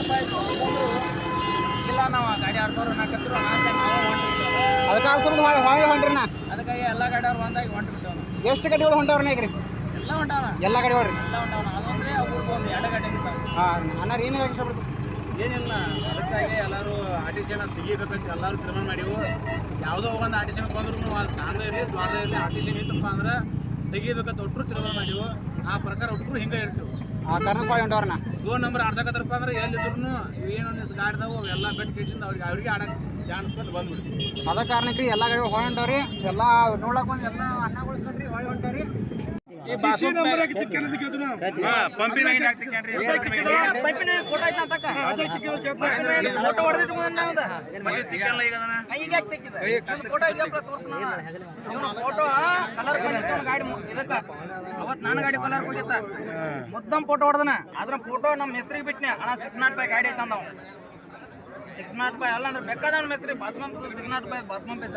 ರೂಪಾಯಿ ಇಲ್ಲ ನಾವು ಗಾಡಿ ಆಡ್ದವ್ರು ನಾಲ್ಕತ್ರು ಅದಕ್ಕೆ ಹೊಂಟ್ರಿ ನಾ ಅದಕ್ಕಾಗಿ ಎಲ್ಲ ಗಾಡಿಯವ್ರು ಒಂದಾಗಿ ಹೊಂಟ್ಬಿಟ್ಟವ್ ಎಷ್ಟು ಗಾಡಿಗಳು ಹೊಂಟವ್ರನ್ನ ಈಗ ರೀ ಎಲ್ಲ ಹೊಂಟಾವ ಎಲ್ಲ ಗಾಡಿ ಹೊಡ್ರಿ ಎಲ್ಲ ಹೊಂಟಾವ ಅದಂದ್ರೆ ಅವ್ರಿಗೆ ಒಂದು 2 ಗಾಡಿ ಬಿಟ್ಟಾವ. ಹಾಂ ಅನ್ನಾರ ಏನು ಇಷ್ಟಪಡ್ತೀವಿ ಏನಿಲ್ಲ ಅದಕ್ಕಾಗಿ ಎಲ್ಲರೂ ಆರ್ ಟಿ ಸಿನ ತೆಗಿಬೇಕಂತ ಎಲ್ಲರೂ ತೀರ್ಮಾನ ಮಾಡಿವು. ಯಾವುದೋ ಒಂದು ಆರ್ ಟಿ ಸಿನ ಬಂದ್ರು ಅದು ಸಾಂದ ಇರಲಿ ದ್ವಾರದ ಇರಲಿ ಆರ್ ಟಿ ಸಿ ನಿಂತಪ್ಪ ಅಂದ್ರೆ ತೆಗಿಬೇಕಂತ ಒಟ್ಟರು ತೀರ್ಮಾನ ಮಾಡಿವು. ಆ ಪ್ರಕಾರ ಒಟ್ಟರು ಹಿಂಗೆ ಇರ್ತೀವಿ. ಕರ್ನಾಟಕ ಹೊಂಟವ್ರನ್ನ ಫೋನ್ ನಂಬರ್ ಆಡ್ಸಕತ್ತಾರಪ್ಪ ಅಂದ್ರೆ ಎಲ್ಲಿದ್ರು ಏನು ಗಾಡಿದಾವು ಅವೆಲ್ಲ ಬೆಟ್ಟು ಕಿಡ್ಸಿಂದ ಅವ್ರಿಗೆ ಆಡಕ್ಕೆ ಜಾಣಿಸ್ಕೊಂಡು ಬಂದ್ಬಿಡ್ತೀವಿ. ಅದ ಕಾರಣಕ್ಕೆ ರೀ ಎಲ್ಲ ಗಾಡಿ ಹೊಂಟವ್ರಿ ಎಲ್ಲ ನೋಡ್ಲಕ್ ಬಂದು ಎಲ್ಲ ಅನ್ನಗೊಳಿಸ್ಕೊಂಡ್ರಿ ಹೊಂಟವ್ರಿ. ನಾನು ಗಾಡಿ ಕಲರ್ ಹೋಗಿತ್ತ ಮುದ್ದಮ್ ಫೋಟೋ ಹೊಡೆದನ ಅದ್ರ ಫೋಟೋ ನಮ್ಮ ಮೆಸ್ತ್ರಿಗೆ ಬಿಟ್ಟನೆ ಅಣ್ಣ 605 ಗಾಡಿ ಐತ ನಾವು 605 ಅಲ್ಲ ಅಂದ್ರೆ ಬೇಕಾದ ಮೆಸ್ತ್ರಿ ಬಸ್ ಪಂಪ್ 605 ಬಸ್ ಪಂಪ್ ಇದ್ದ